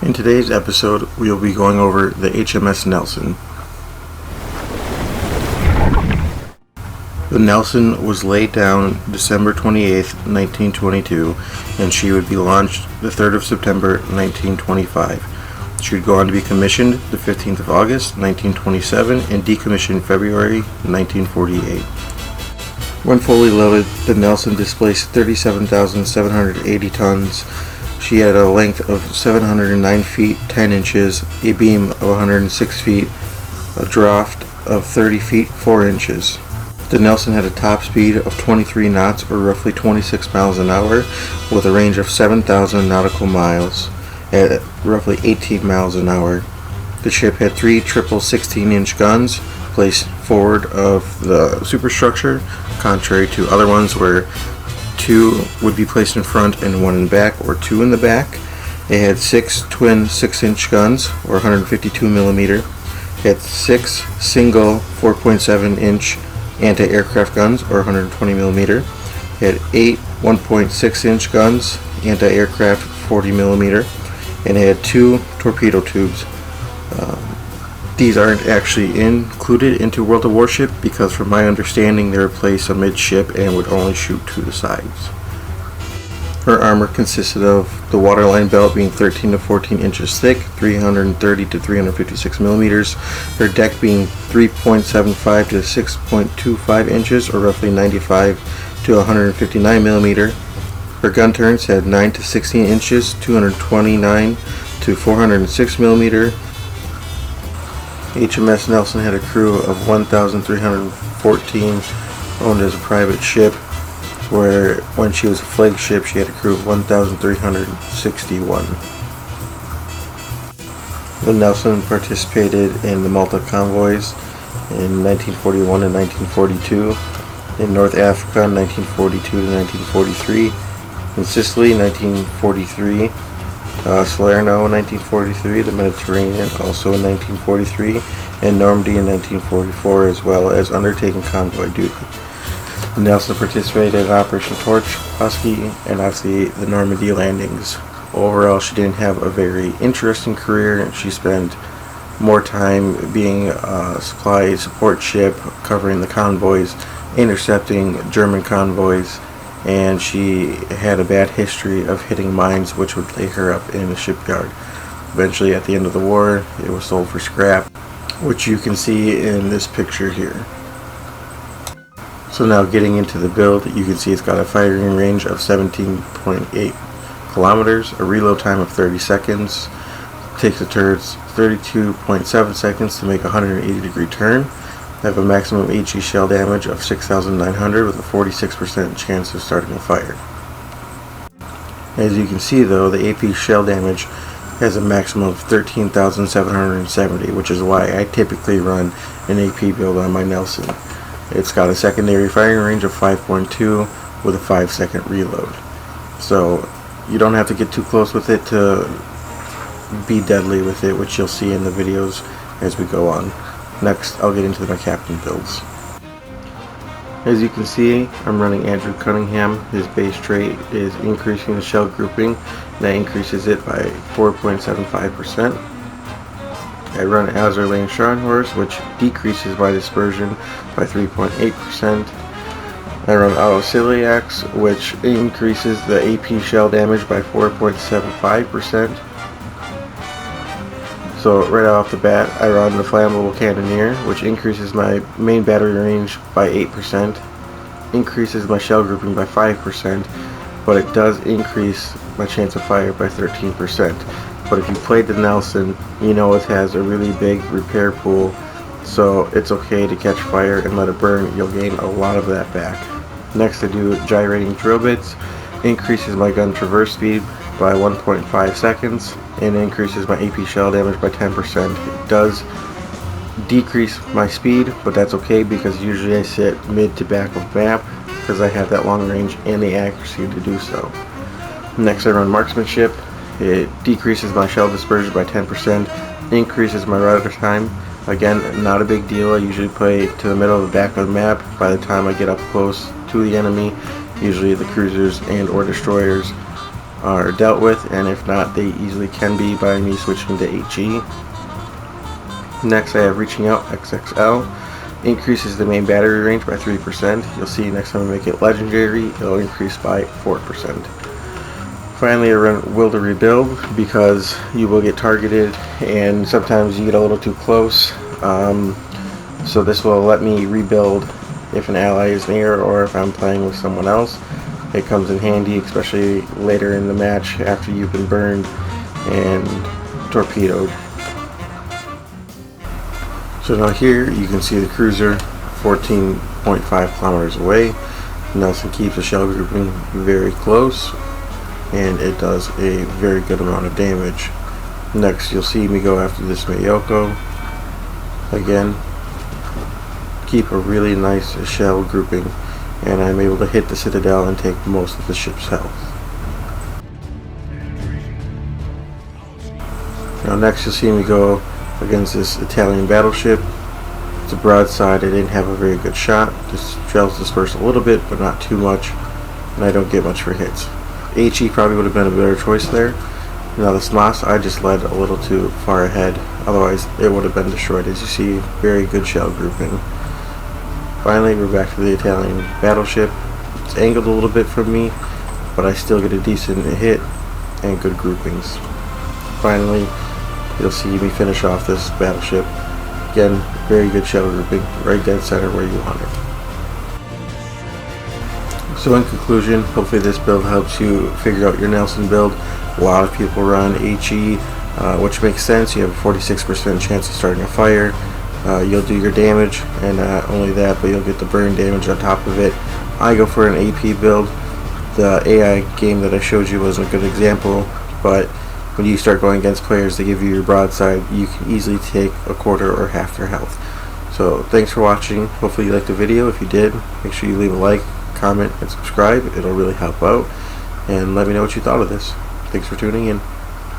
In today's episode, we will be going over the HMS Nelson. The Nelson was laid down December 28, 1922, and she would be launched the 3rd of September, 1925. She would go on to be commissioned the 15th of August, 1927, and decommissioned February 1948. When fully loaded, the Nelson displaced 37,780 tons. She had a length of 709 feet 10 inches, a beam of 106 feet, a draft of 30 feet 4 inches. The Nelson had a top speed of 23 knots, or roughly 26 miles an hour, with a range of 7,000 nautical miles at roughly 18 miles an hour. The ship had 3 triple 16-inch guns placed forward of the superstructure, contrary to other ones where 2 would be placed in front and 1 in back, or 2 in the back. It had 6 twin 6-inch guns, or 152 millimeter. It had 6 single 4.7-inch anti-aircraft guns, or 120 millimeter. It had 8 1.6-inch guns, anti-aircraft 40 millimeter, and it had 2 torpedo tubes. These aren't actually included into World of Warships because, from my understanding, they were placed amidship and would only shoot to the sides. Her armor consisted of the waterline belt being 13 to 14 inches thick, 330 to 356 millimeters, her deck being 3.75 to 6.25 inches, or roughly 95 to 159 millimeter. Her gun turns had 9 to 16 inches, 229 to 406 millimeter. H.M.S. Nelson had a crew of 1,314, owned as a private ship, where when she was a flagship she had a crew of 1,361. The Nelson participated in the Malta convoys in 1941 and 1942, in North Africa 1942 to 1943, in Sicily 1943, Salerno in 1943, the Mediterranean also in 1943, and Normandy in 1944, as well as undertaking convoy duty. The Nelson participated in Operation Torch, Husky, and obviously the Normandy landings. Overall, she didn't have a very interesting career. She spent more time being a supply support ship, covering the convoys, intercepting German convoys, and she had a bad history of hitting mines, which would lay her up in a shipyard. Eventually, at the end of the war, it was sold for scrap, which you can see in this picture here. So now getting into the build, you can see it's got a firing range of 17.8 kilometers, a reload time of 30 seconds, takes the turrets 32.7 seconds to make a 180-degree turn. They have a maximum HE shell damage of 6,900 with a 46% chance of starting a fire. As you can see though, the AP shell damage has a maximum of 13,770, which is why I typically run an AP build on my Nelson. It's got a secondary firing range of 5.2 with a 5-second reload. So you don't have to get too close with it to be deadly with it, which you'll see in the videos as we go on. Next, I'll get into my captain builds. As you can see, I'm running Andrew Cunningham. His base trait is increasing the shell grouping. That increases it by 4.75%. I run Azur Lane Scharnhorst, which decreases my dispersion by 3.8%. I run Auto Ciliax, which increases the AP shell damage by 4.75%. So right off the bat, I run the Flammable Cannoneer, which increases my main battery range by 8%, increases my shell grouping by 5%, but it does increase my chance of fire by 13%. But if you played the Nelson, you know it has a really big repair pool, so it's okay to catch fire and let it burn. You'll gain a lot of that back. Next, I do Gyrating Drill Bits, increases my gun traverse speed by 1.5 seconds, and increases my AP shell damage by 10%. It does decrease my speed, but that's okay because usually I sit mid to back of map because I have that long range and the accuracy to do so. Next, I run Marksmanship. It decreases my shell dispersion by 10%, increases my rudder time. Again, not a big deal. I usually play to the middle of the back of the map. By the time I get up close to the enemy, usually the cruisers and or destroyers are dealt with, and if not, they easily can be by me switching to HE. Next, I have Reaching Out XXL. Increases the main battery range by 3%. You'll see next time I make it legendary, it'll increase by 4%. Finally, I run Will to Rebuild because you will get targeted and sometimes you get a little too close. So this will let me rebuild if an ally is near or if I'm playing with someone else. It comes in handy, especially later in the match after you've been burned and torpedoed. So now here you can see the cruiser 14.5 kilometers away. Nelson keeps the shell grouping very close, and it does a very good amount of damage. Next, you'll see me go after this Mayoko. Again, keep a really nice shell grouping, and I'm able to hit the Citadel and take most of the ship's health. Now next you'll see me go against this Italian battleship. It's a broadside. I didn't have a very good shot. Just shells disperse a little bit, but not too much, and I don't get much for hits. HE probably would have been a better choice there. Now the H.M.S, I just led a little too far ahead, otherwise it would have been destroyed. As you see, very good shell grouping. Finally, we're back to the Italian battleship. It's angled a little bit from me, but I still get a decent hit and good groupings. Finally, you'll see me finish off this battleship. Again, very good shell grouping, right dead center where you want it. So in conclusion, hopefully this build helps you figure out your Nelson build. A lot of people run HE, which makes sense. You have a 46% chance of starting a fire. You'll do your damage, and not only that, but you'll get the burn damage on top of it. I go for an AP build. The AI game that I showed you wasn't a good example, but when you start going against players that give you your broadside, you can easily take a quarter or half their health. So thanks for watching. Hopefully you liked the video. If you did, make sure you leave a like, comment, and subscribe. It'll really help out. And let me know what you thought of this. Thanks for tuning in.